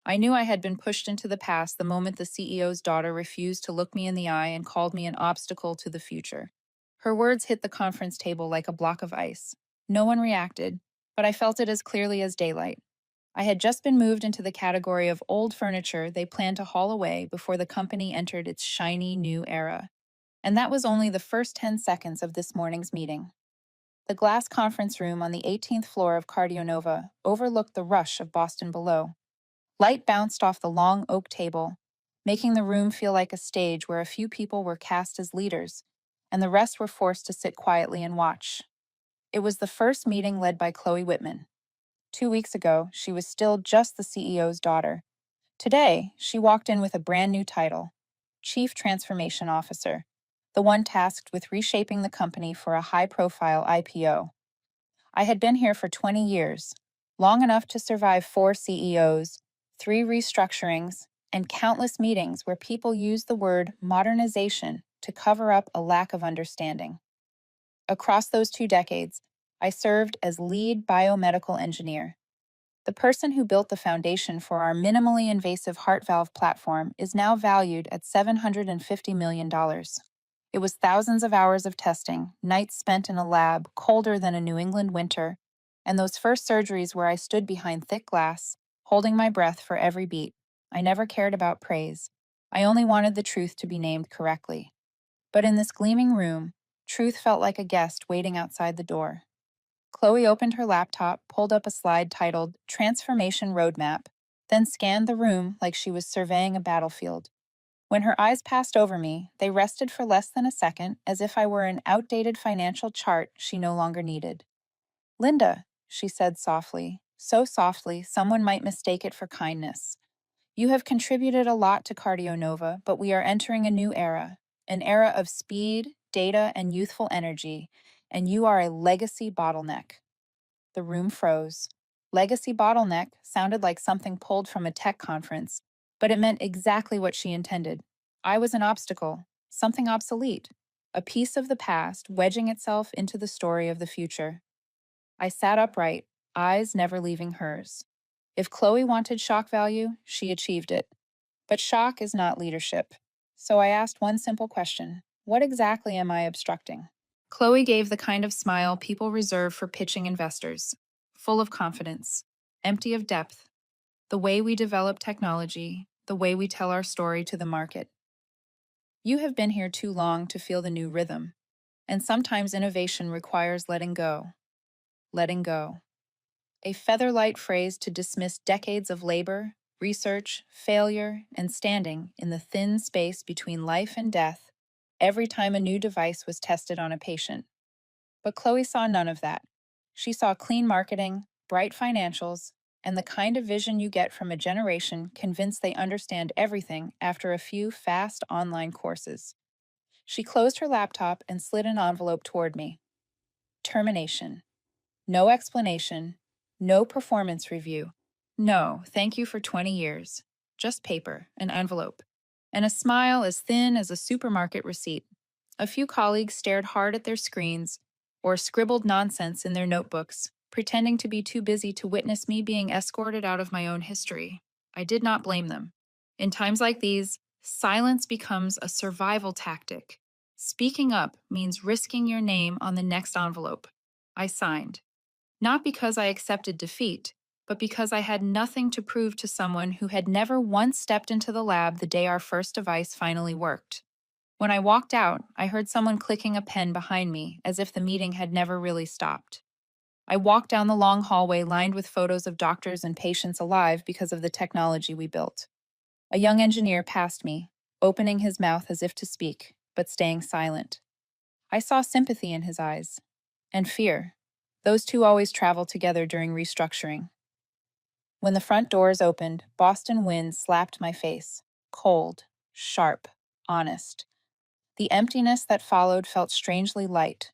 I knew I had been pushed into the past the moment the CEO's daughter refused to look me in the eye and called me an obstacle to the future. Her words hit the conference table like a block of ice. No one reacted, but I felt it as clearly as daylight. I had just been moved into the category of old furniture they planned to haul away before the company entered its shiny new era. And that was only the first 10 seconds of this morning's meeting. The glass conference room on the 18th floor of Cardionova overlooked the rush of Boston below. Light bounced off the long oak table, making the room feel like a stage where a few people were cast as leaders, and the rest were forced to sit quietly and watch. It was the first meeting led by Chloe Whitman. 2 weeks ago, she was still just the CEO's daughter. Today, she walked in with a brand new title, Chief Transformation Officer, the one tasked with reshaping the company for a high-profile IPO. I had been here for 20 years, long enough to survive 4 CEOs, 3 restructurings, and countless meetings where people used the word modernization to cover up a lack of understanding. Across those 2 decades, I served as lead biomedical engineer. The person who built the foundation for our minimally invasive heart valve platform is now valued at $750 million. It was thousands of hours of testing, nights spent in a lab colder than a New England winter, and those first surgeries where I stood behind thick glass, holding my breath for every beat. I never cared about praise. I only wanted the truth to be named correctly. But in this gleaming room, truth felt like a guest waiting outside the door. Chloe opened her laptop, pulled up a slide titled Transformation Roadmap, then scanned the room like she was surveying a battlefield. When her eyes passed over me, they rested for less than a second, as if I were an outdated financial chart she no longer needed. Linda, she said softly, so softly someone might mistake it for kindness. You have contributed a lot to Cardionova, but we are entering a new era, an era of speed, data, and youthful energy, and you are a legacy bottleneck. The room froze. Legacy bottleneck sounded like something pulled from a tech conference, but it meant exactly what she intended. I was an obstacle, something obsolete, a piece of the past wedging itself into the story of the future. I sat upright, eyes never leaving hers. If Chloe wanted shock value, she achieved it. But shock is not leadership. So I asked one simple question: what exactly am I obstructing? Chloe gave the kind of smile people reserve for pitching investors, full of confidence, empty of depth, the way we develop technology, the way we tell our story to the market. You have been here too long to feel the new rhythm, and sometimes innovation requires letting go. Letting go. A feather-light phrase to dismiss decades of labor, research, failure, and standing in the thin space between life and death every time a new device was tested on a patient. But Chloe saw none of that. She saw clean marketing, bright financials, and the kind of vision you get from a generation convinced they understand everything after a few fast online courses. She closed her laptop and slid an envelope toward me. Termination. No explanation. No performance review. No, thank you for 20 years. Just paper, an envelope, and a smile as thin as a supermarket receipt. A few colleagues stared hard at their screens or scribbled nonsense in their notebooks, pretending to be too busy to witness me being escorted out of my own history. I did not blame them. In times like these, silence becomes a survival tactic. Speaking up means risking your name on the next envelope. I signed. Not because I accepted defeat, but because I had nothing to prove to someone who had never once stepped into the lab the day our first device finally worked. When I walked out, I heard someone clicking a pen behind me, as if the meeting had never really stopped. I walked down the long hallway lined with photos of doctors and patients alive because of the technology we built. A young engineer passed me, opening his mouth as if to speak, but staying silent. I saw sympathy in his eyes, and fear. Those two always travel together during restructuring. When the front doors opened, Boston wind slapped my face. Cold, sharp, honest. The emptiness that followed felt strangely light.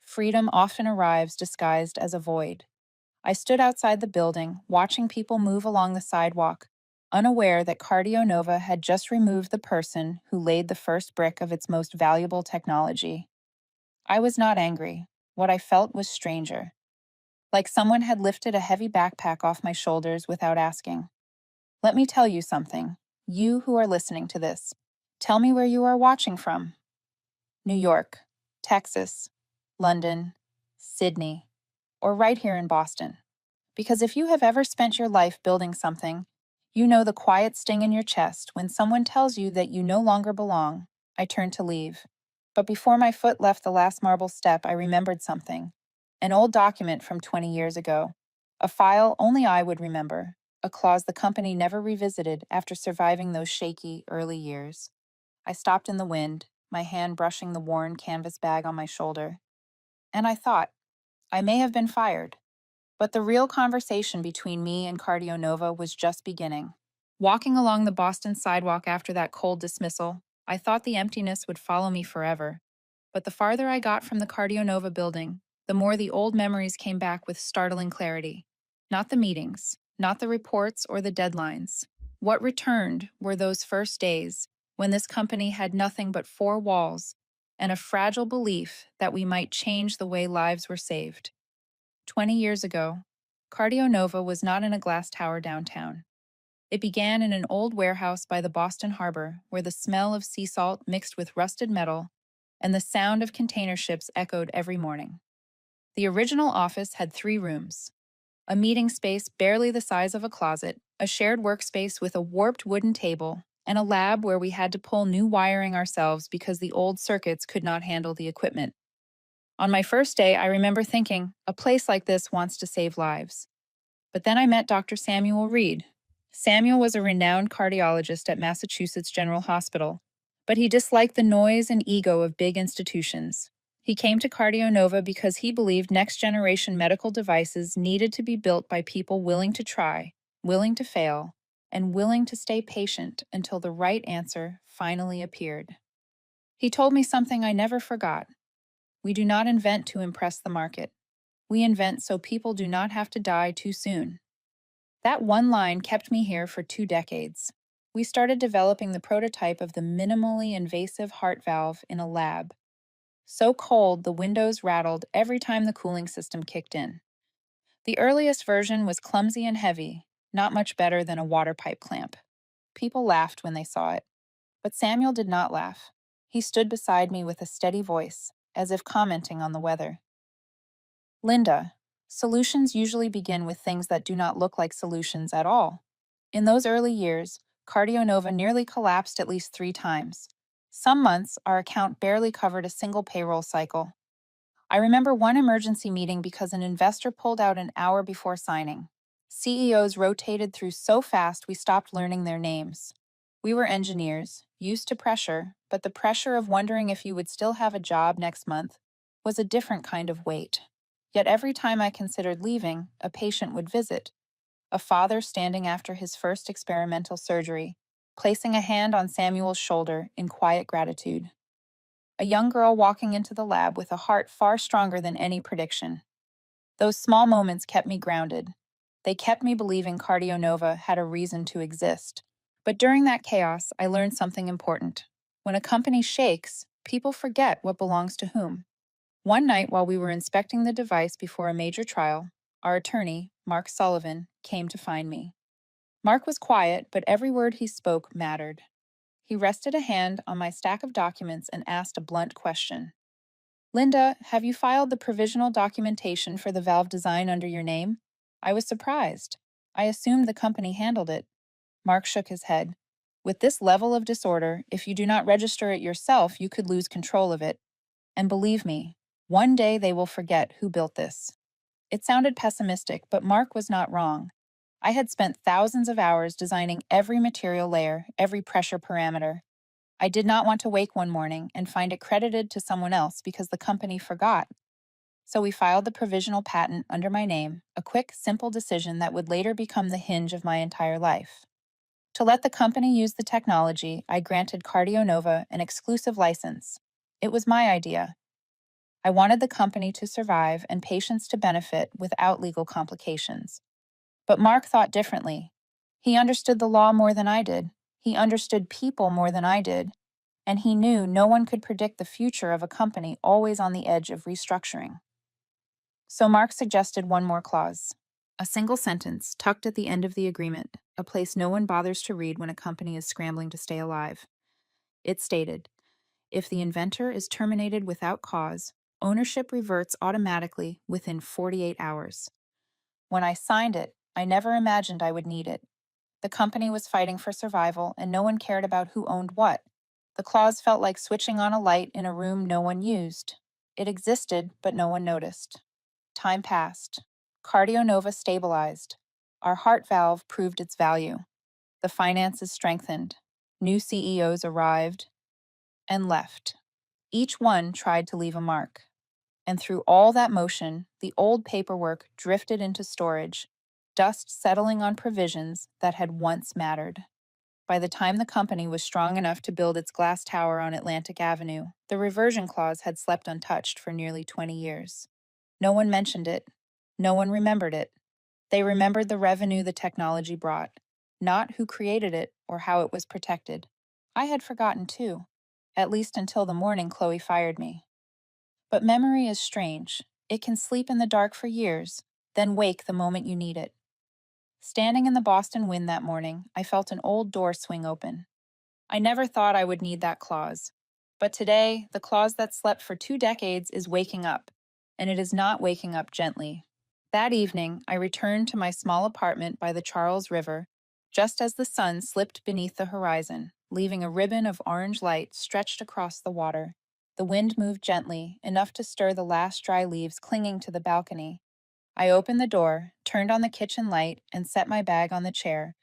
Freedom often arrives disguised as a void. I stood outside the building, watching people move along the sidewalk, unaware that Cardionova had just removed the person who laid the first brick of its most valuable technology. I was not angry. What I felt was stranger. Like someone had lifted a heavy backpack off my shoulders without asking. Let me tell you something. You who are listening to this, tell me where you are watching from. New York, Texas, London, Sydney, or right here in Boston. Because if you have ever spent your life building something, you know the quiet sting in your chest when someone tells you that you no longer belong. I turned to leave. But before my foot left the last marble step, I remembered something. An old document from 20 years ago. A file only I would remember. A clause the company never revisited after surviving those shaky early years. I stopped in the wind, my hand brushing the worn canvas bag on my shoulder. And I thought, I may have been fired, but the real conversation between me and Cardio was just beginning. Walking along the Boston sidewalk after that cold dismissal, I thought the emptiness would follow me forever. But the farther I got from the Cardio building, the more the old memories came back with startling clarity. Not the meetings, not the reports or the deadlines. What returned were those first days when this company had nothing but four walls and a fragile belief that we might change the way lives were saved. 20 years ago, Cardio was not in a glass tower downtown. It began in an old warehouse by the Boston Harbor, where the smell of sea salt mixed with rusted metal and the sound of container ships echoed every morning. The original office had 3 rooms: a meeting space barely the size of a closet, a shared workspace with a warped wooden table, and a lab where we had to pull new wiring ourselves because the old circuits could not handle the equipment. On my first day, I remember thinking, a place like this wants to save lives. But then I met Dr. Samuel Reed. Samuel was a renowned cardiologist at Massachusetts General Hospital, but he disliked the noise and ego of big institutions. He came to Cardio because he believed next-generation medical devices needed to be built by people willing to try, willing to fail, and willing to stay patient until the right answer finally appeared. He told me something I never forgot. We do not invent to impress the market. We invent so people do not have to die too soon. That one line kept me here for 2 decades. We started developing the prototype of the minimally invasive heart valve in a lab. So cold, the windows rattled every time the cooling system kicked in. The earliest version was clumsy and heavy, not much better than a water pipe clamp. People laughed when they saw it. But Samuel did not laugh. He stood beside me with a steady voice, as if commenting on the weather. Linda, solutions usually begin with things that do not look like solutions at all. In those early years, Cardio nearly collapsed at least 3 times. Some months, our account barely covered a single payroll cycle. I remember one emergency meeting because an investor pulled out an hour before signing. CEOs rotated through so fast we stopped learning their names. We were engineers, used to pressure, but the pressure of wondering if you would still have a job next month was a different kind of weight. Yet every time I considered leaving, a patient would visit. A father standing after his first experimental surgery, placing a hand on Samuel's shoulder in quiet gratitude. A young girl walking into the lab with a heart far stronger than any prediction. Those small moments kept me grounded. They kept me believing Cardio had a reason to exist. But during that chaos, I learned something important. When a company shakes, people forget what belongs to whom. One night while we were inspecting the device before a major trial, our attorney, Mark Sullivan, came to find me. Mark was quiet, but every word he spoke mattered. He rested a hand on my stack of documents and asked a blunt question. Linda, have you filed the provisional documentation for the valve design under your name? I was surprised. I assumed the company handled it. Mark shook his head. With this level of disorder, if you do not register it yourself, you could lose control of it. And believe me, one day they will forget who built this. It sounded pessimistic, but Mark was not wrong. I had spent thousands of hours designing every material layer, every pressure parameter. I did not want to wake one morning and find it credited to someone else because the company forgot. So we filed the provisional patent under my name, a quick, simple decision that would later become the hinge of my entire life. To let the company use the technology, I granted Cardio an exclusive license. It was my idea. I wanted the company to survive and patients to benefit without legal complications. But Mark thought differently. He understood the law more than I did. He understood people more than I did. And he knew no one could predict the future of a company always on the edge of restructuring. So Mark suggested one more clause, a single sentence tucked at the end of the agreement, a place no one bothers to read when a company is scrambling to stay alive. It stated, if the inventor is terminated without cause, ownership reverts automatically within 48 hours. When I signed it, I never imagined I would need it. The company was fighting for survival, and no one cared about who owned what. The clause felt like switching on a light in a room no one used. It existed, but no one noticed. Time passed. Cardionova stabilized. Our heart valve proved its value. The finances strengthened. New CEOs arrived and left. Each one tried to leave a mark. And through all that motion, the old paperwork drifted into storage, dust settling on provisions that had once mattered. By the time the company was strong enough to build its glass tower on Atlantic Avenue, the reversion clause had slept untouched for nearly 20 years. No one mentioned it. No one remembered it. They remembered the revenue the technology brought, not who created it or how it was protected. I had forgotten too, at least until the morning Chloe fired me. But memory is strange. It can sleep in the dark for years, then wake the moment you need it. Standing in the Boston wind that morning, I felt an old door swing open. I never thought I would need that clause. But today, the clause that slept for 2 decades is waking up, and it is not waking up gently. That evening, I returned to my small apartment by the Charles River, just as the sun slipped beneath the horizon, leaving a ribbon of orange light stretched across the water. The wind moved gently, enough to stir the last dry leaves clinging to the balcony. I opened the door, turned on the kitchen light, and set my bag on the chair,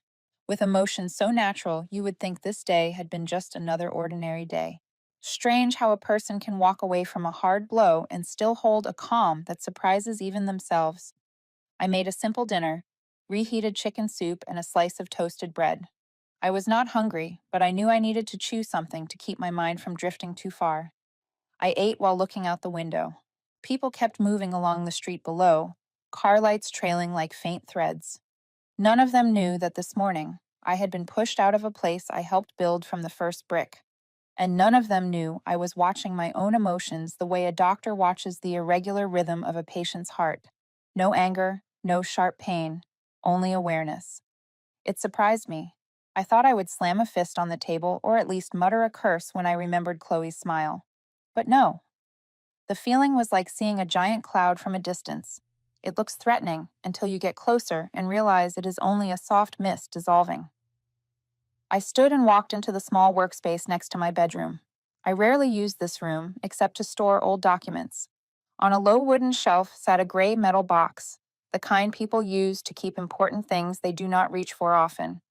with emotion so natural you would think this day had been just another ordinary day. Strange how a person can walk away from a hard blow and still hold a calm that surprises even themselves. I made a simple dinner, reheated chicken soup and a slice of toasted bread. I was not hungry, but I knew I needed to chew something to keep my mind from drifting too far. I ate while looking out the window. People kept moving along the street below, car lights trailing like faint threads. None of them knew that this morning I had been pushed out of a place I helped build from the first brick. And none of them knew I was watching my own emotions the way a doctor watches the irregular rhythm of a patient's heart. No anger, no sharp pain, only awareness. It surprised me. I thought I would slam a fist on the table or at least mutter a curse when I remembered Chloe's smile. But no. The feeling was like seeing a giant cloud from a distance. It looks threatening until you get closer and realize it is only a soft mist dissolving. I stood and walked into the small workspace next to my bedroom. I rarely used this room except to store old documents. On a low wooden shelf sat a gray metal box, the kind people use to keep important things they do not reach for often.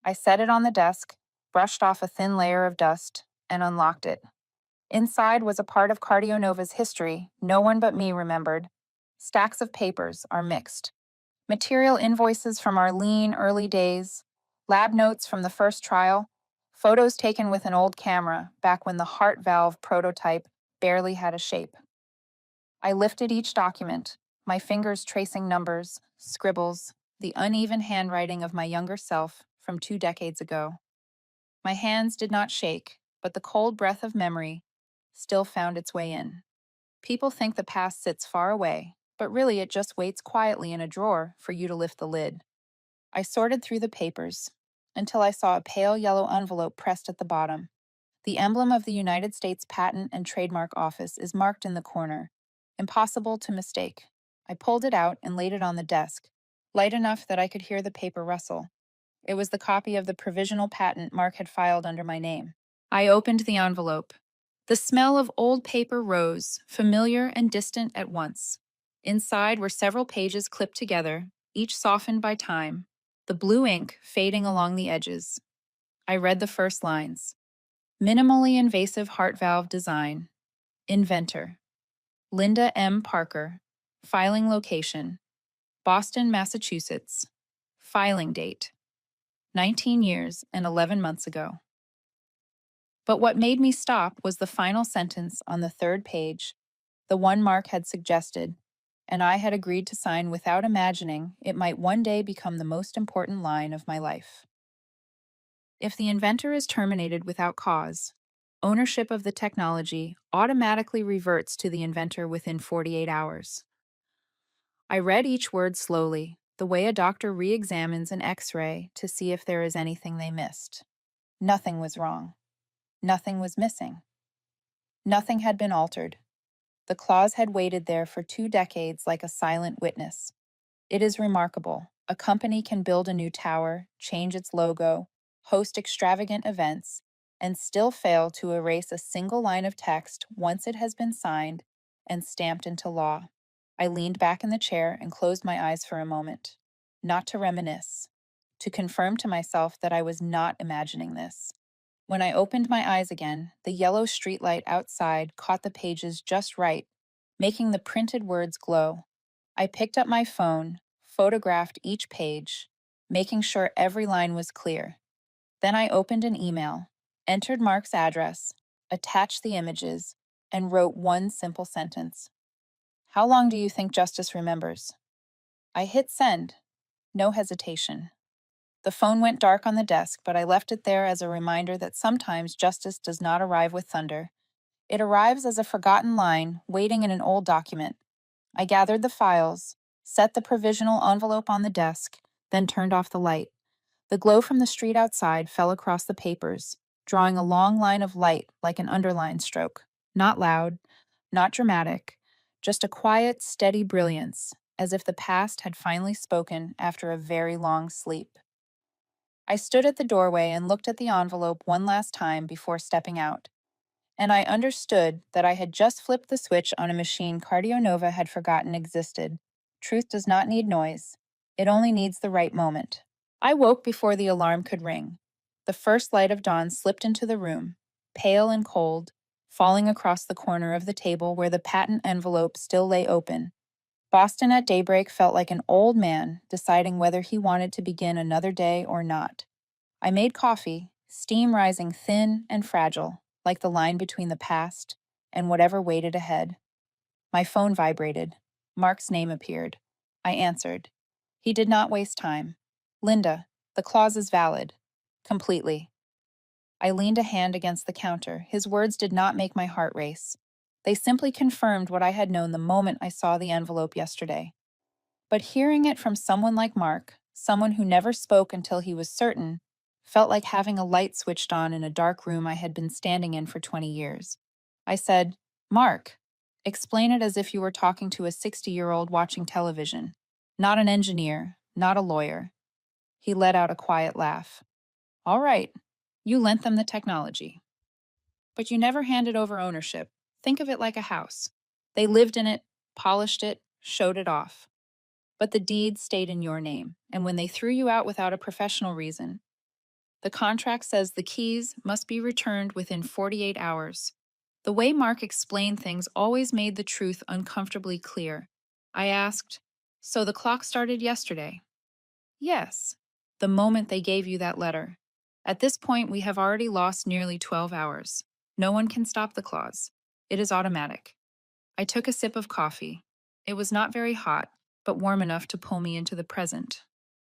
I set it on the desk, brushed off a thin layer of dust, and unlocked it. Inside was a part of Cardionova's history no one but me remembered. Stacks of papers are mixed. Material invoices from our lean early days, lab notes from the first trial, photos taken with an old camera back when the heart valve prototype barely had a shape. I lifted each document, my fingers tracing numbers, scribbles, the uneven handwriting of my younger self from 2 decades ago. My hands did not shake, but the cold breath of memory still found its way in. People think the past sits far away, but really it just waits quietly in a drawer for you to lift the lid. I sorted through the papers until I saw a pale yellow envelope pressed at the bottom. The emblem of the United States Patent and Trademark Office is marked in the corner. Impossible to mistake. I pulled it out and laid it on the desk, light enough that I could hear the paper rustle. It was the copy of the provisional patent Mark had filed under my name. I opened the envelope. The smell of old paper rose, familiar and distant at once. Inside were several pages clipped together, each softened by time, the blue ink fading along the edges. I read the first lines. Minimally invasive heart valve design. Inventor. Linda M. Parker. Filing location. Boston, Massachusetts. Filing date. 19 years and 11 months ago. But what made me stop was the final sentence on the third page, the one Mark had suggested, and I had agreed to sign without imagining it might one day become the most important line of my life. If the inventor is terminated without cause, ownership of the technology automatically reverts to the inventor within 48 hours. I read each word slowly, the way a doctor re examines an x ray to see if there is anything they missed. Nothing was wrong. Nothing was missing. Nothing had been altered. The clause had waited there for 2 decades like a silent witness. It is remarkable. A company can build a new tower, change its logo, host extravagant events, and still fail to erase a single line of text once it has been signed and stamped into law. I leaned back in the chair and closed my eyes for a moment. Not to reminisce, to confirm to myself that I was not imagining this. When I opened my eyes again, the yellow streetlight outside caught the pages just right, making the printed words glow. I picked up my phone, photographed each page, making sure every line was clear. Then I opened an email, entered Mark's address, attached the images, and wrote one simple sentence. How long do you think justice remembers? I hit send. No hesitation. The phone went dark on the desk, but I left it there as a reminder that sometimes justice does not arrive with thunder. It arrives as a forgotten line waiting in an old document. I gathered the files, set the provisional envelope on the desk, then turned off the light. The glow from the street outside fell across the papers, drawing a long line of light like an underline stroke. Not loud, not dramatic, just a quiet, steady brilliance, as if the past had finally spoken after a very long sleep. I stood at the doorway and looked at the envelope one last time before stepping out. And I understood that I had just flipped the switch on a machine Cardionova had forgotten existed. Truth does not need noise. It only needs the right moment. I woke before the alarm could ring. The first light of dawn slipped into the room, pale and cold, falling across the corner of the table where the patent envelope still lay open. Boston at daybreak felt like an old man deciding whether he wanted to begin another day or not. I made coffee, steam rising thin and fragile, like the line between the past and whatever waited ahead. My phone vibrated. Mark's name appeared. I answered. He did not waste time. Linda, the clause is valid. Completely. I leaned a hand against the counter. His words did not make my heart race. They simply confirmed what I had known the moment I saw the envelope yesterday. But hearing it from someone like Mark, someone who never spoke until he was certain, felt like having a light switched on in a dark room I had been standing in for 20 years. I said, Mark, explain it as if you were talking to a 60-year-old watching television, not an engineer, not a lawyer. He let out a quiet laugh. All right, you lent them the technology. But you never handed over ownership. Think of it like a house. They lived in it, polished it, showed it off. But the deed stayed in your name, and when they threw you out without a professional reason, the contract says the keys must be returned within 48 hours. The way Mark explained things always made the truth uncomfortably clear. I asked, so the clock started yesterday? Yes, the moment they gave you that letter. At this point, we have already lost nearly 12 hours. No one can stop the clause. It is automatic. I took a sip of coffee. It was not very hot, but warm enough to pull me into the present.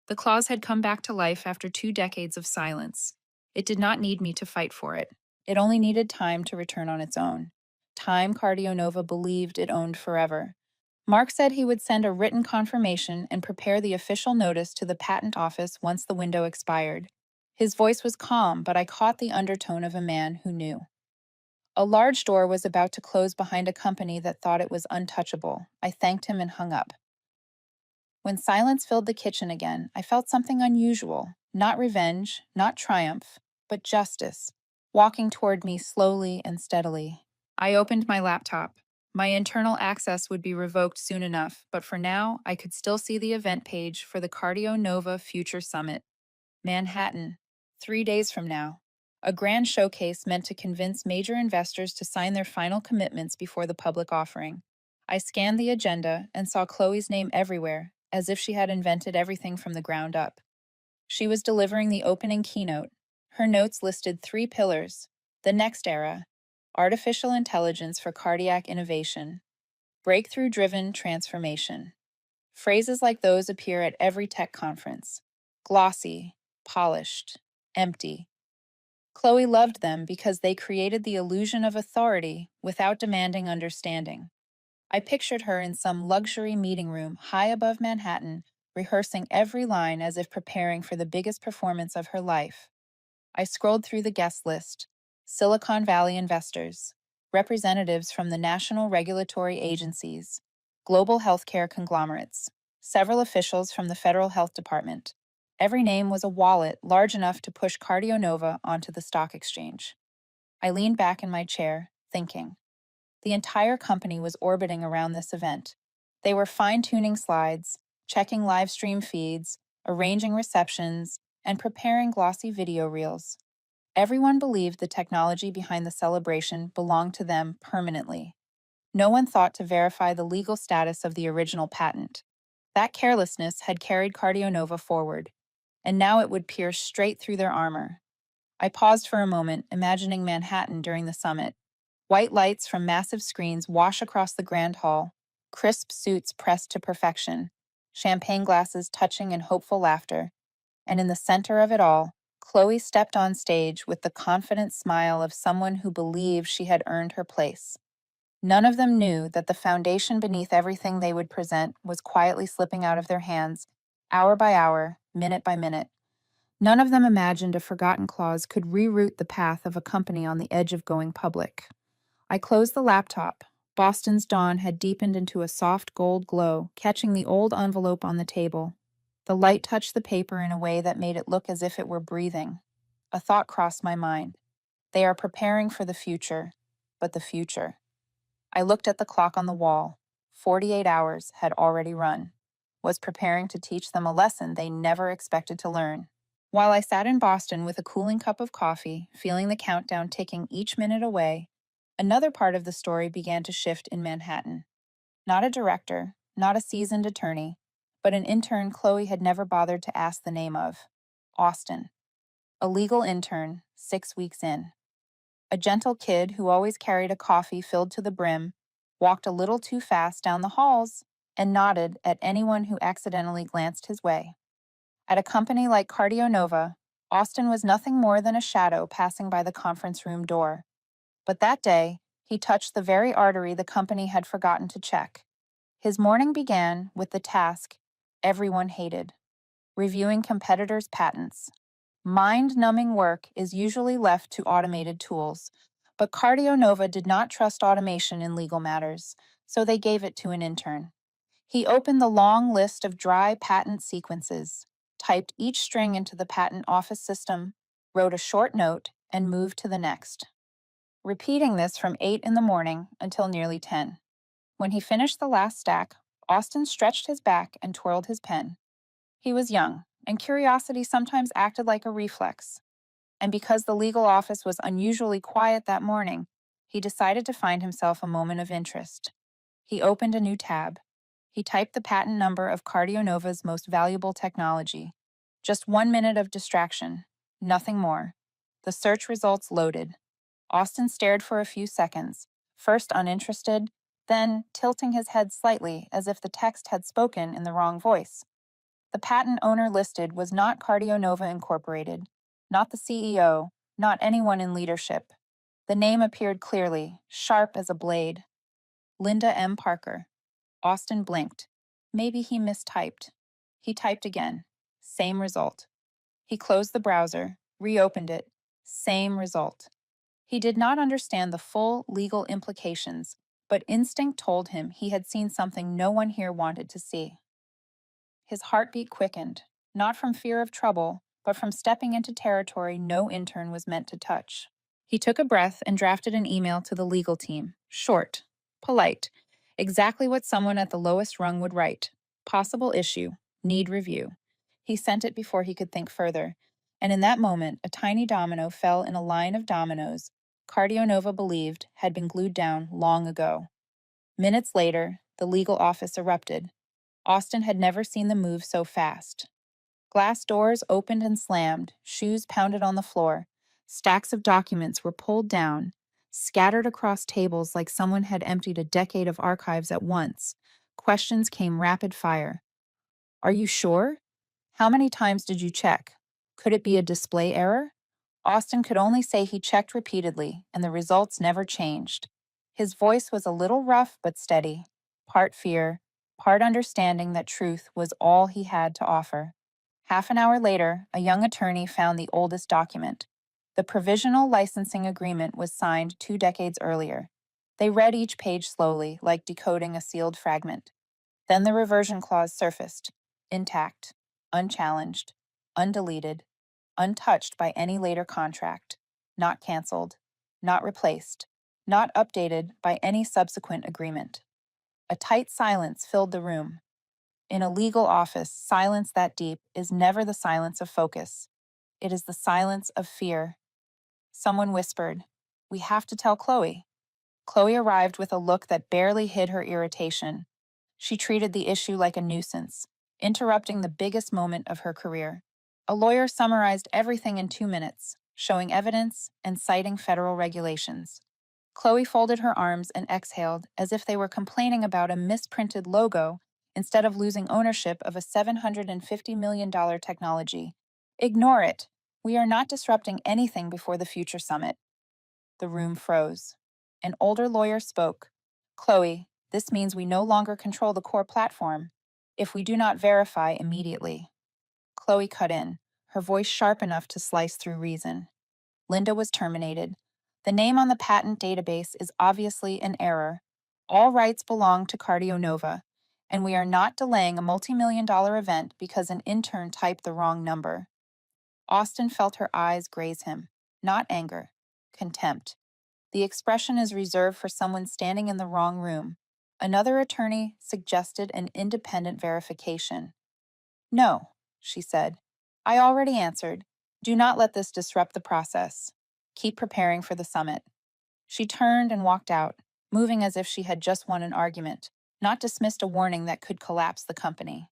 The clause had come back to life after 2 decades of silence. It did not need me to fight for it. It only needed time to return on its own. Time Cardionova believed it owned forever. Mark said he would send a written confirmation and prepare the official notice to the patent office once the window expired. His voice was calm, but I caught the undertone of a man who knew. A large door was about to close behind a company that thought it was untouchable. I thanked him and hung up. When silence filled the kitchen again, I felt something unusual. Not revenge, not triumph, but justice, walking toward me slowly and steadily. I opened my laptop. My internal access would be revoked soon enough, but for now, I could still see the event page for the Cardio Nova Future Summit. Manhattan, 3 days from now. A grand showcase meant to convince major investors to sign their final commitments before the public offering. I scanned the agenda and saw Chloe's name everywhere, as if she had invented everything from the ground up. She was delivering the opening keynote. Her notes listed 3 pillars: the next era, artificial intelligence for cardiac innovation, breakthrough-driven transformation. Phrases like those appear at every tech conference. Glossy, polished, empty. Chloe loved them because they created the illusion of authority without demanding understanding. I pictured her in some luxury meeting room high above Manhattan, rehearsing every line as if preparing for the biggest performance of her life. I scrolled through the guest list: Silicon Valley investors, representatives from the national regulatory agencies, global healthcare conglomerates, several officials from the Federal Health Department. Every name was a wallet large enough to push CardioNova onto the stock exchange. I leaned back in my chair, thinking. The entire company was orbiting around this event. They were fine tuning slides, checking live stream feeds, arranging receptions, and preparing glossy video reels. Everyone believed the technology behind the celebration belonged to them permanently. No one thought to verify the legal status of the original patent. That carelessness had carried CardioNova forward, and now it would pierce straight through their armor. I paused for a moment, imagining Manhattan during the summit. White lights from massive screens wash across the grand hall, crisp suits pressed to perfection, champagne glasses touching in hopeful laughter. And in the center of it all, Chloe stepped on stage with the confident smile of someone who believed she had earned her place. None of them knew that the foundation beneath everything they would present was quietly slipping out of their hands, hour by hour, minute by minute. None of them imagined a forgotten clause could reroute the path of a company on the edge of going public. I closed the laptop. Boston's dawn had deepened into a soft gold glow, catching the old envelope on the table. The light touched the paper in a way that made it look as if it were breathing. A thought crossed my mind. They are preparing for the future, but the future. I looked at the clock on the wall. 48 hours had already run. Was preparing to teach them a lesson they never expected to learn. While I sat in Boston with a cooling cup of coffee, feeling the countdown ticking each minute away, another part of the story began to shift in Manhattan. Not a director, not a seasoned attorney, but an intern Chloe had never bothered to ask the name of: Austin. A legal intern, 6 weeks in. A gentle kid who always carried a coffee filled to the brim, walked a little too fast down the halls, and nodded at anyone who accidentally glanced his way. At a company like CardioNova, Austin was nothing more than a shadow passing by the conference room door. But that day, he touched the very artery the company had forgotten to check. His morning began with the task everyone hated: reviewing competitors' patents. Mind-numbing work is usually left to automated tools, but CardioNova did not trust automation in legal matters, so they gave it to an intern. He opened the long list of dry patent sequences, typed each string into the patent office system, wrote a short note, and moved to the next, repeating this from 8 in the morning until nearly 10. When he finished the last stack, Austin stretched his back and twirled his pen. He was young, and curiosity sometimes acted like a reflex. And because the legal office was unusually quiet that morning, he decided to find himself a moment of interest. He opened a new tab. He typed the patent number of CardioNova's most valuable technology. Just 1 minute of distraction, nothing more. The search results loaded. Austin stared for a few seconds, first uninterested, then tilting his head slightly as if the text had spoken in the wrong voice. The patent owner listed was not CardioNova Incorporated, not the CEO, not anyone in leadership. The name appeared clearly, sharp as a blade: Linda M. Parker. Austin blinked. Maybe he mistyped. He typed again. Same result. He closed the browser, reopened it. Same result. He did not understand the full legal implications, but instinct told him he had seen something no one here wanted to see. His heartbeat quickened, not from fear of trouble, but from stepping into territory no intern was meant to touch. He took a breath and drafted an email to the legal team, short, polite, exactly what someone at the lowest rung would write: possible issue, need review. He sent it before he could think further, and in that moment, a tiny domino fell in a line of dominoes CardioNova believed had been glued down long ago. Minutes later, the legal office erupted. Austin had never seen them move so fast. Glass doors opened and slammed, shoes pounded on the floor, stacks of documents were pulled down, scattered across tables like someone had emptied a decade of archives at once. Questions came rapid fire. Are you sure? How many times did you check? Could it be a display error? Austin could only say he checked repeatedly, and the results never changed. His voice was a little rough but steady, part fear, part understanding that truth was all he had to offer. Half an hour later, a young attorney found the oldest document. The provisional licensing agreement was signed 2 decades earlier. They read each page slowly, like decoding a sealed fragment. Then the reversion clause surfaced, intact, unchallenged, undeleted, untouched by any later contract, not canceled, not replaced, not updated by any subsequent agreement. A tight silence filled the room. In a legal office, silence that deep is never the silence of focus. It is the silence of fear. Someone whispered, "We have to tell Chloe." Chloe arrived with a look that barely hid her irritation. She treated the issue like a nuisance, interrupting the biggest moment of her career. A lawyer summarized everything in 2 minutes, showing evidence and citing federal regulations. Chloe folded her arms and exhaled as if they were complaining about a misprinted logo instead of losing ownership of a $750 million technology. Ignore it. We are not disrupting anything before the future summit. The room froze. An older lawyer spoke. "Chloe, this means we no longer control the core platform if we do not verify immediately." Chloe cut in, her voice sharp enough to slice through reason. Linda was terminated. The name on the patent database is obviously an error. All rights belong to CardioNova, and we are not delaying a multi-million-dollar event because an intern typed the wrong number. Austin felt her eyes graze him. Not anger, contempt. The expression is reserved for someone standing in the wrong room. Another attorney suggested an independent verification. "No," she said. "I already answered. Do not let this disrupt the process. Keep preparing for the summit." She turned and walked out, moving as if she had just won an argument, not dismissed a warning that could collapse the company.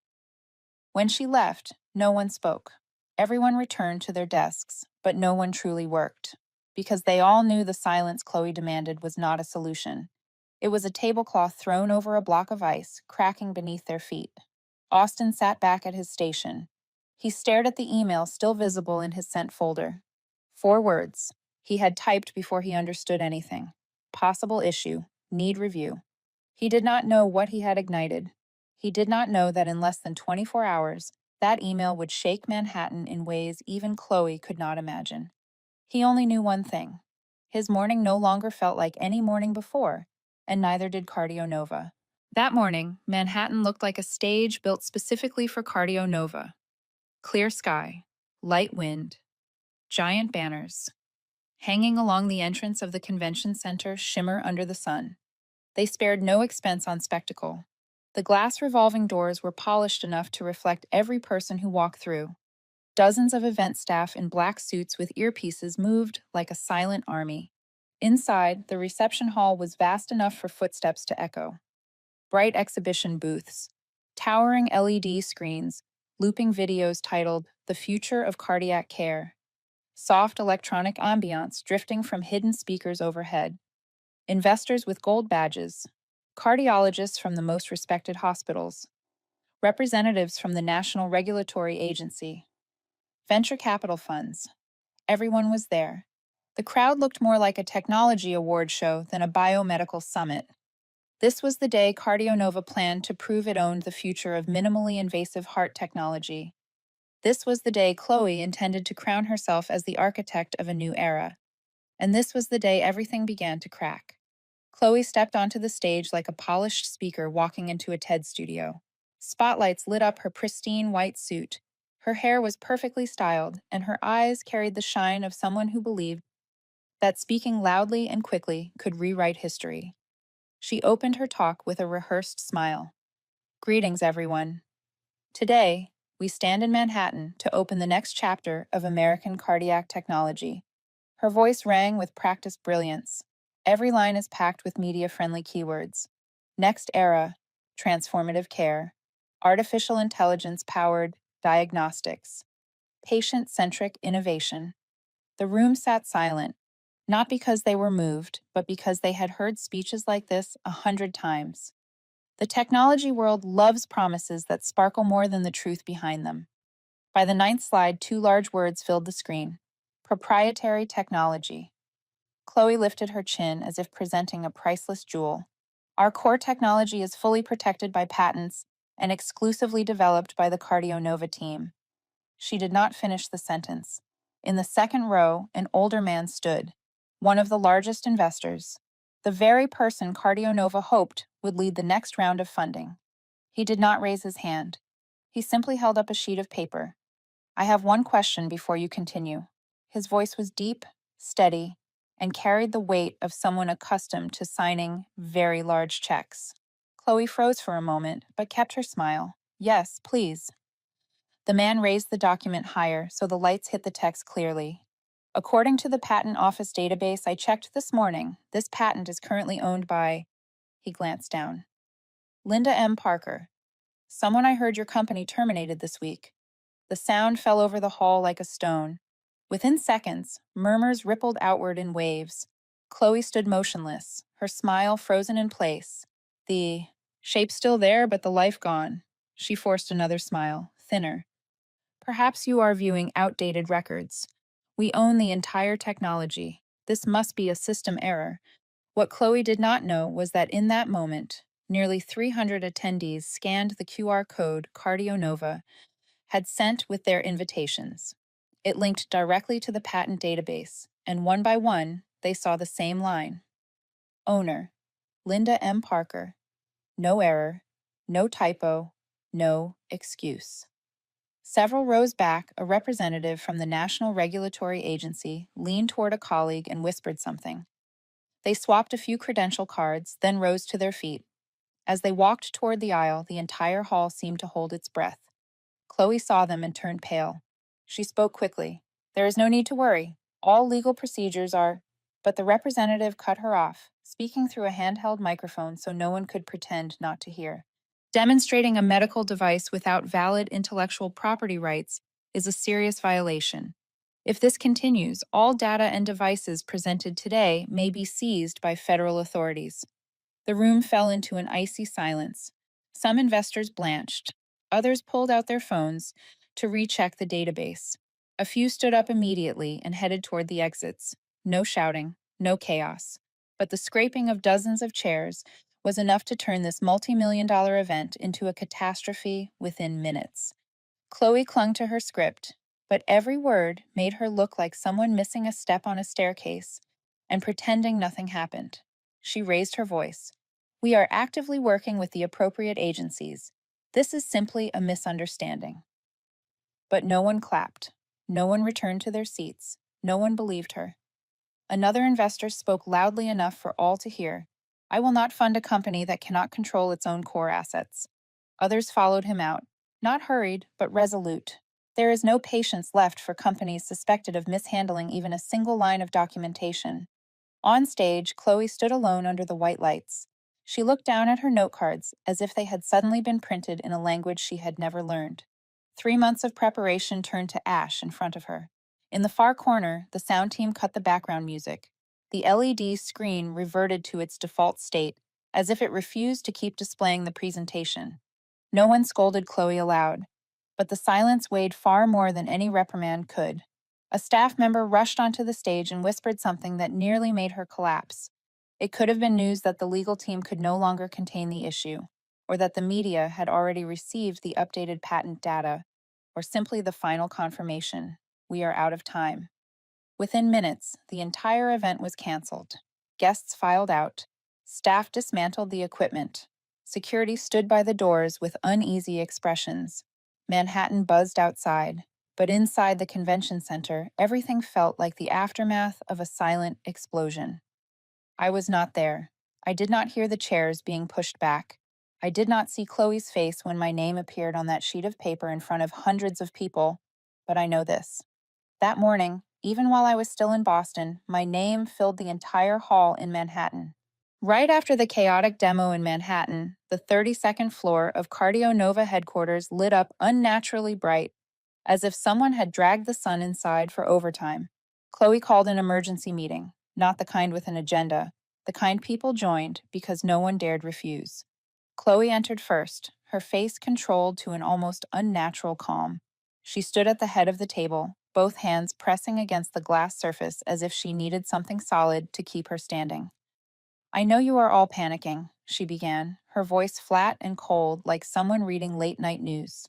When she left, no one spoke. Everyone returned to their desks, but no one truly worked, because they all knew the silence Chloe demanded was not a solution. It was a tablecloth thrown over a block of ice, cracking beneath their feet. Austin sat back at his station. He stared at the email still visible in his sent folder. 4 words. He had typed before he understood anything. Possible issue. Need review. He did not know what he had ignited. He did not know that in less than 24 hours, that email would shake Manhattan in ways even Chloe could not imagine. He only knew one thing. His morning no longer felt like any morning before, and neither did CardioNova. That morning, Manhattan looked like a stage built specifically for CardioNova. Clear sky, light wind, giant banners. Hanging along the entrance of the convention center shimmer under the sun. They spared no expense on spectacle. The glass revolving doors were polished enough to reflect every person who walked through. Dozens of event staff in black suits with earpieces moved like a silent army. Inside, the reception hall was vast enough for footsteps to echo. Bright exhibition booths, towering LED screens, looping videos titled "The Future of Cardiac Care," soft electronic ambiance drifting from hidden speakers overhead, investors with gold badges, cardiologists from the most respected hospitals, representatives from the National Regulatory Agency, venture capital funds. Everyone was there. The crowd looked more like a technology award show than a biomedical summit. This was the day CardioNova planned to prove it owned the future of minimally invasive heart technology. This was the day Chloe intended to crown herself as the architect of a new era. And this was the day everything began to crack. Chloe stepped onto the stage like a polished speaker walking into a TED studio. Spotlights lit up her pristine white suit. Her hair was perfectly styled, and her eyes carried the shine of someone who believed that speaking loudly and quickly could rewrite history. She opened her talk with a rehearsed smile. "Greetings, everyone. Today, we stand in Manhattan to open the next chapter of American cardiac technology." Her voice rang with practiced brilliance. Every line is packed with media-friendly keywords. Next era, transformative care, artificial intelligence-powered diagnostics, patient-centric innovation. The room sat silent, not because they were moved, but because they had heard speeches like this 100 times. The technology world loves promises that sparkle more than the truth behind them. By the ninth slide, 2 large words filled the screen. Proprietary technology. Chloe lifted her chin as if presenting a priceless jewel. Our core technology is fully protected by patents and exclusively developed by the CardioNova team. She did not finish the sentence. In the second row, an older man stood, one of the largest investors, the very person CardioNova hoped would lead the next round of funding. He did not raise his hand. He simply held up a sheet of paper. I have one question before you continue. His voice was deep, steady, and carried the weight of someone accustomed to signing very large checks. Chloe froze for a moment, but kept her smile. Yes, please. The man raised the document higher so the lights hit the text clearly. According to the Patent Office database I checked this morning, this patent is currently owned by, he glanced down, Linda M. Parker, someone I heard your company terminated this week. The sound fell over the hall like a stone. Within seconds, murmurs rippled outward in waves. Chloe stood motionless, her smile frozen in place. The shape still there, but the life gone. She forced another smile, thinner. Perhaps you are viewing outdated records. We own the entire technology. This must be a system error. What Chloe did not know was that in that moment, nearly 300 attendees scanned the QR code CardioNova had sent with their invitations. It linked directly to the patent database, and one by one, they saw the same line. Owner, Linda M. Parker. No error, no typo, no excuse. Several rows back, a representative from the National Regulatory Agency leaned toward a colleague and whispered something. They swapped a few credential cards, then rose to their feet. As they walked toward the aisle, the entire hall seemed to hold its breath. Chloe saw them and turned pale. She spoke quickly. There is no need to worry. All legal procedures are. But the representative cut her off, speaking through a handheld microphone so no one could pretend not to hear. Demonstrating a medical device without valid intellectual property rights is a serious violation. If this continues, all data and devices presented today may be seized by federal authorities. The room fell into an icy silence. Some investors blanched. Others pulled out their phones to recheck the database. A few stood up immediately and headed toward the exits. No shouting, no chaos. But the scraping of dozens of chairs was enough to turn this multi-million-dollar event into a catastrophe within minutes. Chloe clung to her script, but every word made her look like someone missing a step on a staircase and pretending nothing happened. She raised her voice. We are actively working with the appropriate agencies. This is simply a misunderstanding. But no one clapped. No one returned to their seats. No one believed her. Another investor spoke loudly enough for all to hear. I will not fund a company that cannot control its own core assets. Others followed him out, not hurried, but resolute. There is no patience left for companies suspected of mishandling even a single line of documentation. On stage, Chloe stood alone under the white lights. She looked down at her note cards as if they had suddenly been printed in a language she had never learned. 3 months of preparation turned to ash in front of her. In the far corner, the sound team cut the background music. The LED screen reverted to its default state, as if it refused to keep displaying the presentation. No one scolded Chloe aloud, but the silence weighed far more than any reprimand could. A staff member rushed onto the stage and whispered something that nearly made her collapse. It could have been news that the legal team could no longer contain the issue, or that the media had already received the updated patent data, or simply the final confirmation: we are out of time. Within minutes, the entire event was canceled. Guests filed out. Staff dismantled the equipment. Security stood by the doors with uneasy expressions. Manhattan buzzed outside, but inside the convention center, everything felt like the aftermath of a silent explosion. I was not there. I did not hear the chairs being pushed back. I did not see Chloe's face when my name appeared on that sheet of paper in front of hundreds of people, but I know this. That morning, even while I was still in Boston, my name filled the entire hall in Manhattan. Right after the chaotic demo in Manhattan, the 32nd floor of CardioNova headquarters lit up unnaturally bright, as if someone had dragged the sun inside for overtime. Chloe called an emergency meeting, not the kind with an agenda, the kind people joined because no one dared refuse. Chloe entered first, her face controlled to an almost unnatural calm. She stood at the head of the table, both hands pressing against the glass surface as if she needed something solid to keep her standing. I know you are all panicking, she began, her voice flat and cold like someone reading late night news.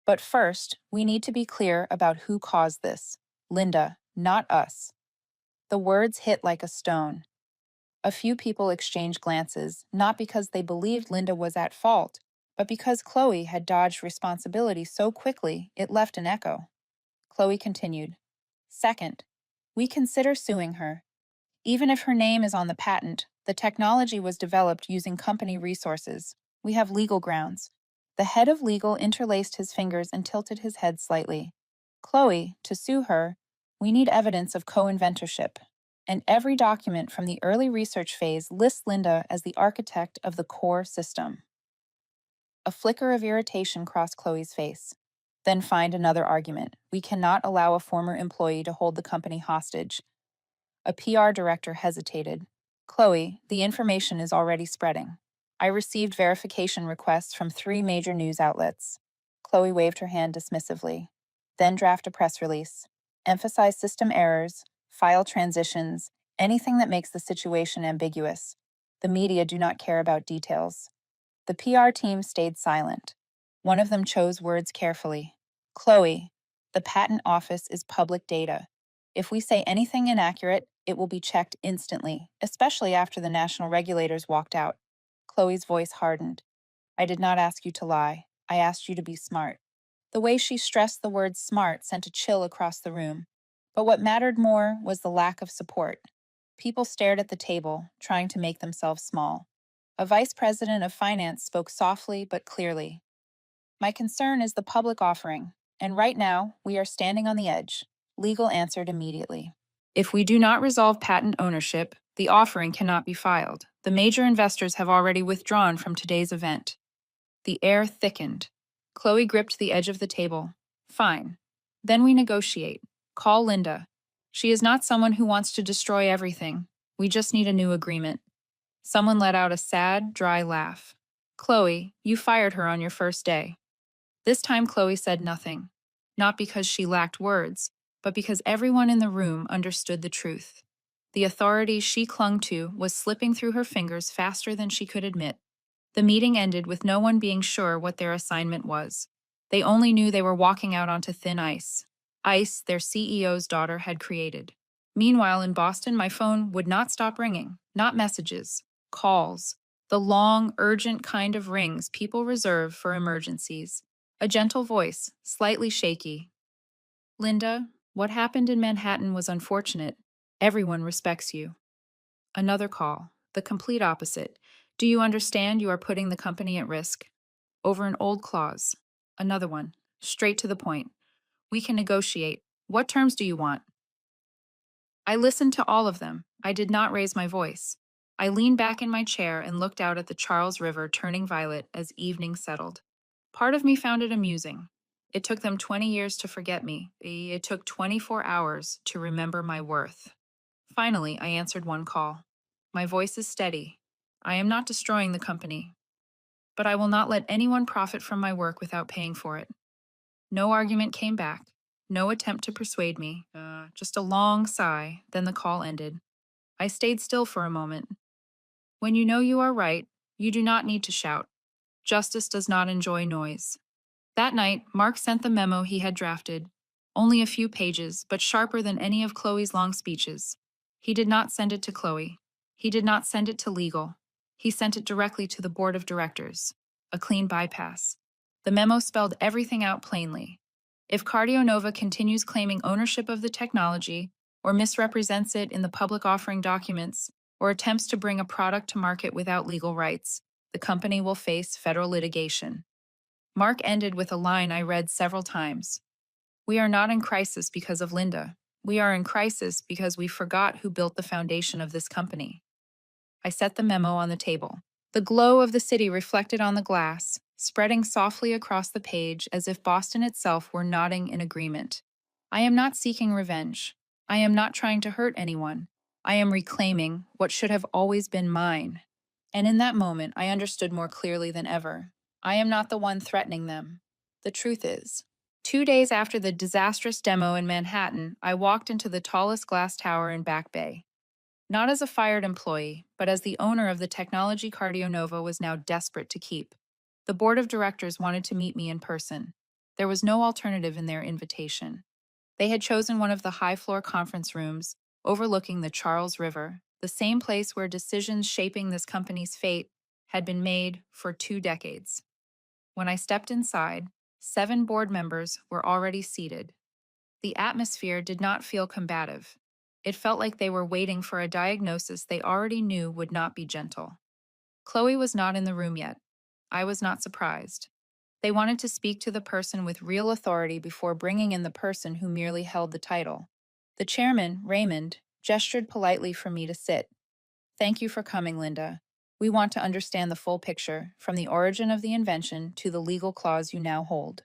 But first, we need to be clear about who caused this. Linda, not us. The words hit like a stone. A few people exchanged glances, not because they believed Linda was at fault, but because Chloe had dodged responsibility so quickly it left an echo. Chloe continued. Second, we consider suing her. Even if her name is on the patent, the technology was developed using company resources. We have legal grounds. The head of legal interlaced his fingers and tilted his head slightly. Chloe, to sue her, we need evidence of co-inventorship. And every document from the early research phase lists Linda as the architect of the core system. A flicker of irritation crossed Chloe's face. Then find another argument. We cannot allow a former employee to hold the company hostage. A PR director hesitated. Chloe, the information is already spreading. I received verification requests from 3 major news outlets. Chloe waved her hand dismissively. Then draft a press release. Emphasize system errors, file transitions, anything that makes the situation ambiguous. The media do not care about details. The PR team stayed silent. One of them chose words carefully. Chloe, the patent office is public data. If we say anything inaccurate, it will be checked instantly, especially after the national regulators walked out. Chloe's voice hardened. I did not ask you to lie. I asked you to be smart. The way she stressed the word smart sent a chill across the room. But what mattered more was the lack of support. People stared at the table, trying to make themselves small. A vice president of finance spoke softly but clearly. My concern is the public offering, and right now we are standing on the edge. Legal answered immediately. If we do not resolve patent ownership, the offering cannot be filed. The major investors have already withdrawn from today's event. The air thickened. Chloe gripped the edge of the table. Fine. Then we negotiate. Call Linda. She is not someone who wants to destroy everything. We just need a new agreement. Someone let out a sad, dry laugh. Chloe, you fired her on your first day. This time Chloe said nothing. Not because she lacked words, but because everyone in the room understood the truth. The authority she clung to was slipping through her fingers faster than she could admit. The meeting ended with no one being sure what their assignment was. They only knew they were walking out onto thin ice. Ice their CEO's daughter had created. Meanwhile, in Boston, my phone would not stop ringing. Not messages, calls. The long, urgent kind of rings people reserve for emergencies. A gentle voice, slightly shaky. Linda, what happened in Manhattan was unfortunate. Everyone respects you. Another call, the complete opposite. Do you understand you are putting the company at risk? Over an old clause. Another one, straight to the point. We can negotiate. What terms do you want? I listened to all of them. I did not raise my voice. I leaned back in my chair and looked out at the Charles River turning violet as evening settled. Part of me found it amusing. It took them 20 years to forget me. It took 24 hours to remember my worth. Finally, I answered one call. My voice is steady. I am not destroying the company, but I will not let anyone profit from my work without paying for it. No argument came back. No attempt to persuade me. Just a long sigh, then the call ended. I stayed still for a moment. When you know you are right, you do not need to shout. Justice does not enjoy noise. That night, Mark sent the memo he had drafted. Only a few pages, but sharper than any of Chloe's long speeches. He did not send it to Chloe. He did not send it to legal. He sent it directly to the board of directors. A clean bypass. The memo spelled everything out plainly. If CardioNova continues claiming ownership of the technology, or misrepresents it in the public offering documents, or attempts to bring a product to market without legal rights, the company will face federal litigation. Mark ended with a line I read several times. We are not in crisis because of Linda. We are in crisis because we forgot who built the foundation of this company. I set the memo on the table. The glow of the city reflected on the glass, spreading softly across the page as if Boston itself were nodding in agreement. I am not seeking revenge. I am not trying to hurt anyone. I am reclaiming what should have always been mine. And in that moment, I understood more clearly than ever. I am not the one threatening them. The truth is, 2 days after the disastrous demo in Manhattan, I walked into the tallest glass tower in Back Bay. Not as a fired employee, but as the owner of the technology CardioNova was now desperate to keep. The board of directors wanted to meet me in person. There was no alternative in their invitation. They had chosen one of the high floor conference rooms overlooking the Charles River, the same place where decisions shaping this company's fate had been made for 2 decades. When I stepped inside, 7 board members were already seated. The atmosphere did not feel combative. It felt like they were waiting for a diagnosis they already knew would not be gentle. Chloe was not in the room yet. I was not surprised. They wanted to speak to the person with real authority before bringing in the person who merely held the title. The chairman, Raymond, gestured politely for me to sit. Thank you for coming, Linda. We want to understand the full picture, from the origin of the invention to the legal clause you now hold.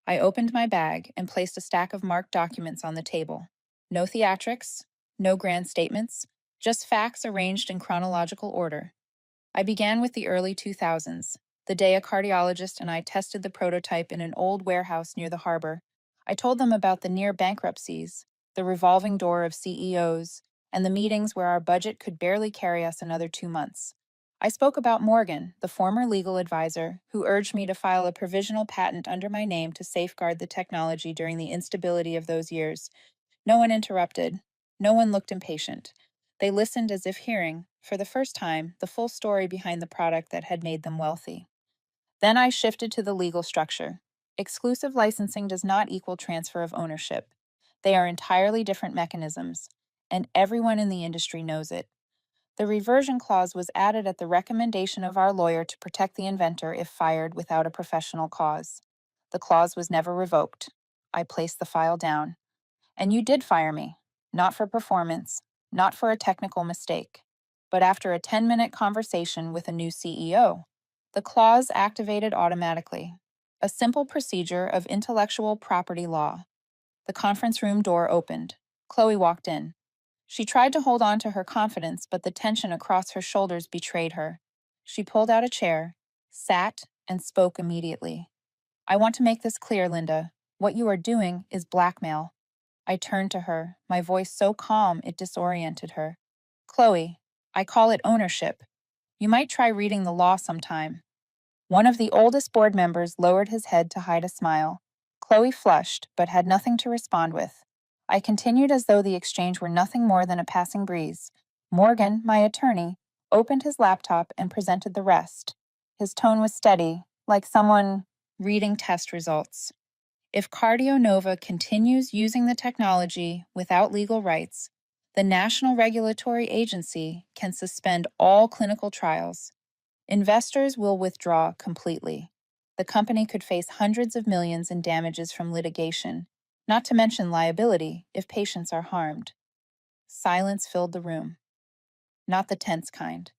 I opened my bag and placed a stack of marked documents on the table. No theatrics, no grand statements, just facts arranged in chronological order. I began with the early 2000s, the day a cardiologist and I tested the prototype in an old warehouse near the harbor. I told them about the near bankruptcies, the revolving door of CEOs, and the meetings where our budget could barely carry us another 2 months. I spoke about Morgan, the former legal advisor, who urged me to file a provisional patent under my name to safeguard the technology during the instability of those years. No one interrupted. No one looked impatient. They listened as if hearing, for the first time, the full story behind the product that had made them wealthy. Then I shifted to the legal structure. Exclusive licensing does not equal transfer of ownership. They are entirely different mechanisms, and everyone in the industry knows it. The reversion clause was added at the recommendation of our lawyer to protect the inventor if fired without a professional cause. The clause was never revoked. I placed the file down. And you did fire me, not for performance, not for a technical mistake, but after a 10-minute conversation with a new CEO. The clause activated automatically, a simple procedure of intellectual property law. The conference room door opened. Chloe walked in. She tried to hold on to her confidence, but the tension across her shoulders betrayed her. She pulled out a chair, sat, and spoke immediately. I want to make this clear, Linda. What you are doing is blackmail. I turned to her, my voice so calm it disoriented her. Chloe, I call it ownership. You might try reading the law sometime. One of the oldest board members lowered his head to hide a smile. Chloe flushed, but had nothing to respond with. I continued as though the exchange were nothing more than a passing breeze. Morgan, my attorney, opened his laptop and presented the rest. His tone was steady, like someone reading test results. If CardioNova continues using the technology without legal rights, the National Regulatory Agency can suspend all clinical trials. Investors will withdraw completely. The company could face hundreds of millions in damages from litigation, not to mention liability if patients are harmed. Silence filled the room. Not the tense kind.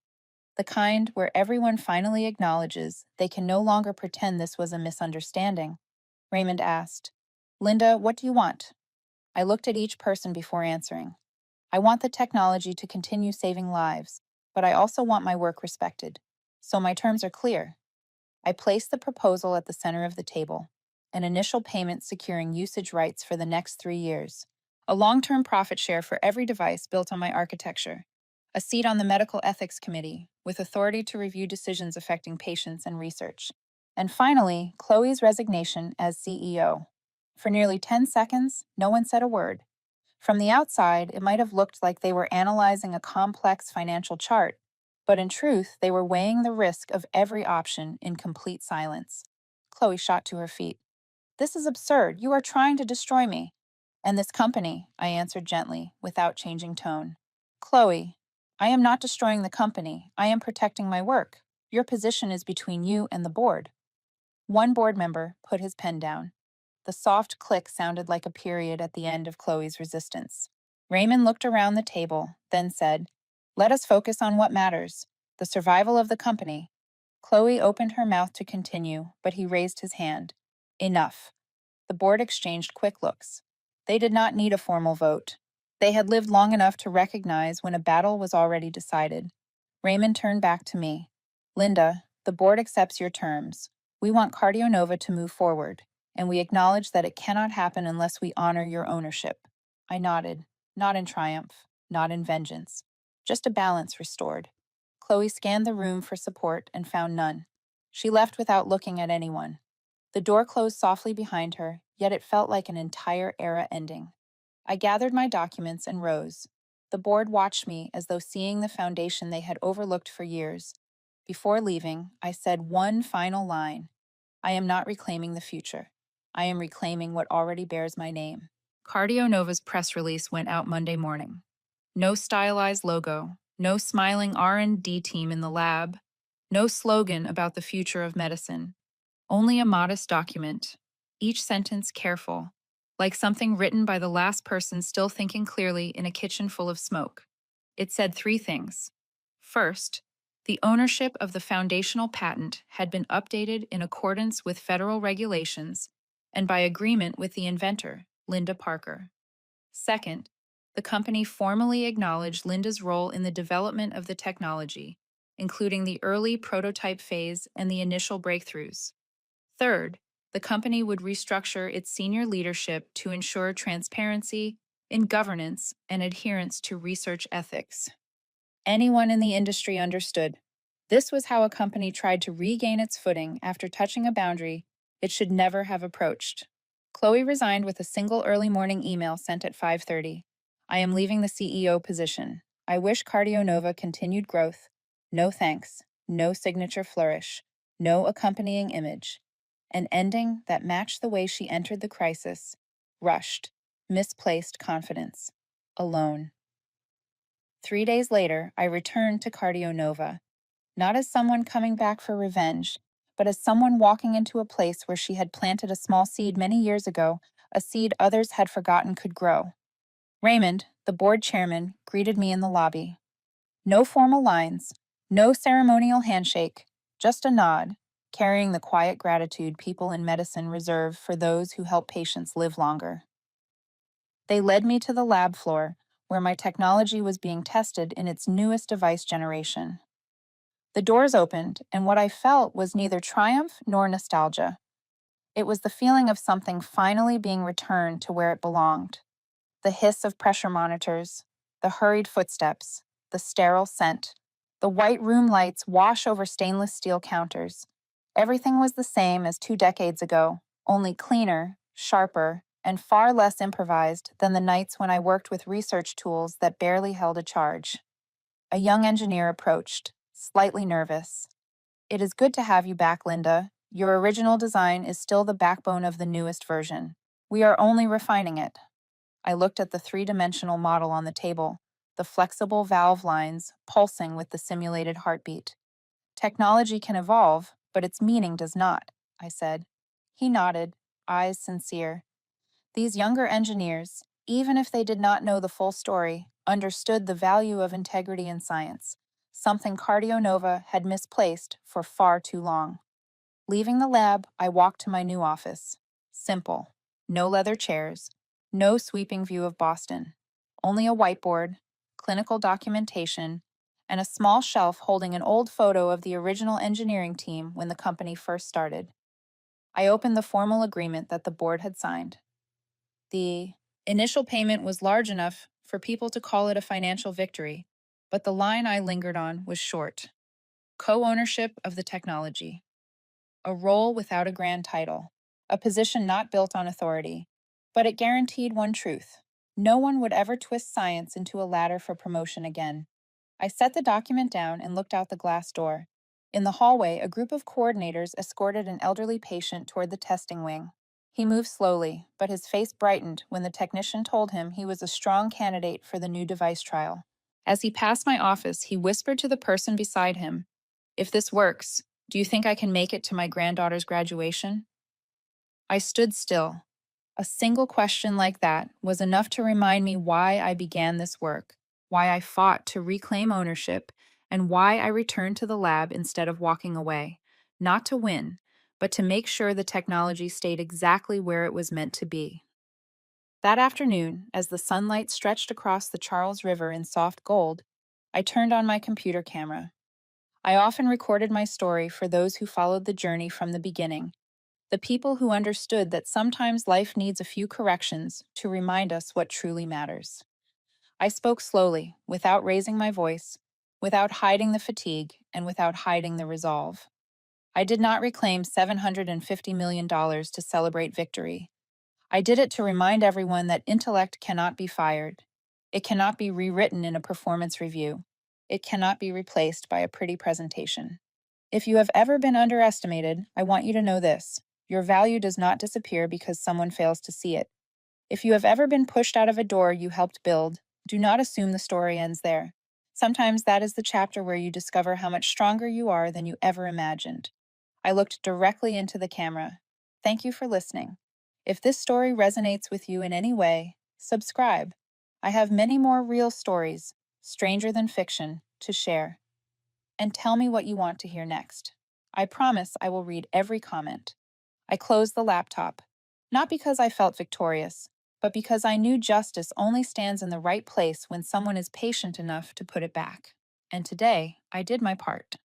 The kind where everyone finally acknowledges they can no longer pretend this was a misunderstanding. Raymond asked, Linda, what do you want? I looked at each person before answering. I want the technology to continue saving lives, but I also want my work respected. So my terms are clear. I placed the proposal at the center of the table, an initial payment securing usage rights for the next 3 years, a long-term profit share for every device built on my architecture, a seat on the medical ethics committee with authority to review decisions affecting patients and research, and finally, Chloe's resignation as CEO. For nearly 10 seconds, no one said a word. From the outside, it might have looked like they were analyzing a complex financial chart, but in truth, they were weighing the risk of every option in complete silence. Chloe shot to her feet. This is absurd. You are trying to destroy me. And this company, I answered gently, without changing tone. Chloe, I am not destroying the company. I am protecting my work. Your position is between you and the board. One board member put his pen down. The soft click sounded like a period at the end of Chloe's resistance. Raymond looked around the table, then said, Let us focus on what matters, the survival of the company. Chloe opened her mouth to continue, but he raised his hand. Enough. The board exchanged quick looks. They did not need a formal vote. They had lived long enough to recognize when a battle was already decided. Raymond turned back to me. Linda, the board accepts your terms. We want CardioNova to move forward, and we acknowledge that it cannot happen unless we honor your ownership. I nodded, not in triumph, not in vengeance. just a balance restored. Chloe scanned the room for support and found none. She left without looking at anyone. The door closed softly behind her, yet it felt like an entire era ending. I gathered my documents and rose. The board watched me as though seeing the foundation they had overlooked for years. Before leaving, I said one final line: I am not reclaiming the future. I am reclaiming what already bears my name. Cardio Nova's press release went out Monday morning. No stylized logo, no smiling R&D team in the lab, no slogan about the future of medicine. Only a modest document, each sentence careful, like something written by the last person still thinking clearly in a kitchen full of smoke. It said three things. First, the ownership of the foundational patent had been updated in accordance with federal regulations and by agreement with the inventor, Linda Parker. Second, the company formally acknowledged Linda's role in the development of the technology, including the early prototype phase and the initial breakthroughs. Third, the company would restructure its senior leadership to ensure transparency in governance and adherence to research ethics. Anyone in the industry understood. This was how a company tried to regain its footing after touching a boundary it should never have approached. Chloe resigned with a single early morning email sent at 5:30. I am leaving the CEO position. I wish CardioNova continued growth. No thanks. No signature flourish. No accompanying image. An ending that matched the way she entered the crisis. Rushed. Misplaced confidence. Alone. 3 days later, I returned to CardioNova, not as someone coming back for revenge, but as someone walking into a place where she had planted a small seed many years ago, a seed others had forgotten could grow. Raymond, the board chairman, greeted me in the lobby. No formal lines, no ceremonial handshake, just a nod, carrying the quiet gratitude people in medicine reserve for those who help patients live longer. They led me to the lab floor, where my technology was being tested in its newest device generation. The doors opened, and what I felt was neither triumph nor nostalgia. It was the feeling of something finally being returned to where it belonged. The hiss of pressure monitors, the hurried footsteps, the sterile scent, the white room lights wash over stainless steel counters. Everything was the same as 2 decades ago, only cleaner, sharper, and far less improvised than the nights when I worked with research tools that barely held a charge. A young engineer approached, slightly nervous. It is good to have you back, Linda. Your original design is still the backbone of the newest version. We are only refining it. I looked at the three-dimensional model on the table, the flexible valve lines pulsing with the simulated heartbeat. Technology can evolve, but its meaning does not, I said. He nodded, eyes sincere. These younger engineers, even if they did not know the full story, understood the value of integrity in science, something CardioNova had misplaced for far too long. Leaving the lab, I walked to my new office. Simple. No leather chairs. No sweeping view of Boston. Only a whiteboard, clinical documentation, and a small shelf holding an old photo of the original engineering team when the company first started. I opened the formal agreement that the board had signed. The initial payment was large enough for people to call it a financial victory, but the line I lingered on was short. Co-ownership of the technology. A role without a grand title. A position not built on authority. But it guaranteed one truth. No one would ever twist science into a ladder for promotion again. I set the document down and looked out the glass door. In the hallway, a group of coordinators escorted an elderly patient toward the testing wing. He moved slowly, but his face brightened when the technician told him he was a strong candidate for the new device trial. As he passed my office, he whispered to the person beside him, "If this works, do you think I can make it to my granddaughter's graduation?" I stood still. A single question like that was enough to remind me why I began this work, why I fought to reclaim ownership, and why I returned to the lab instead of walking away, not to win, but to make sure the technology stayed exactly where it was meant to be. That afternoon, as the sunlight stretched across the Charles River in soft gold, I turned on my computer camera. I often recorded my story for those who followed the journey from the beginning, the people who understood that sometimes life needs a few corrections to remind us what truly matters. I spoke slowly, without raising my voice, without hiding the fatigue, and without hiding the resolve. I did not reclaim $750 million to celebrate victory. I did it to remind everyone that intellect cannot be fired. It cannot be rewritten in a performance review. It cannot be replaced by a pretty presentation. If you have ever been underestimated, I want you to know this: your value does not disappear because someone fails to see it. If you have ever been pushed out of a door you helped build, do not assume the story ends there. Sometimes that is the chapter where you discover how much stronger you are than you ever imagined. I looked directly into the camera. Thank you for listening. If this story resonates with you in any way, subscribe. I have many more real stories, stranger than fiction, to share. And tell me what you want to hear next. I promise I will read every comment. I closed the laptop, not because I felt victorious, but because I knew justice only stands in the right place when someone is patient enough to put it back. And today, I did my part.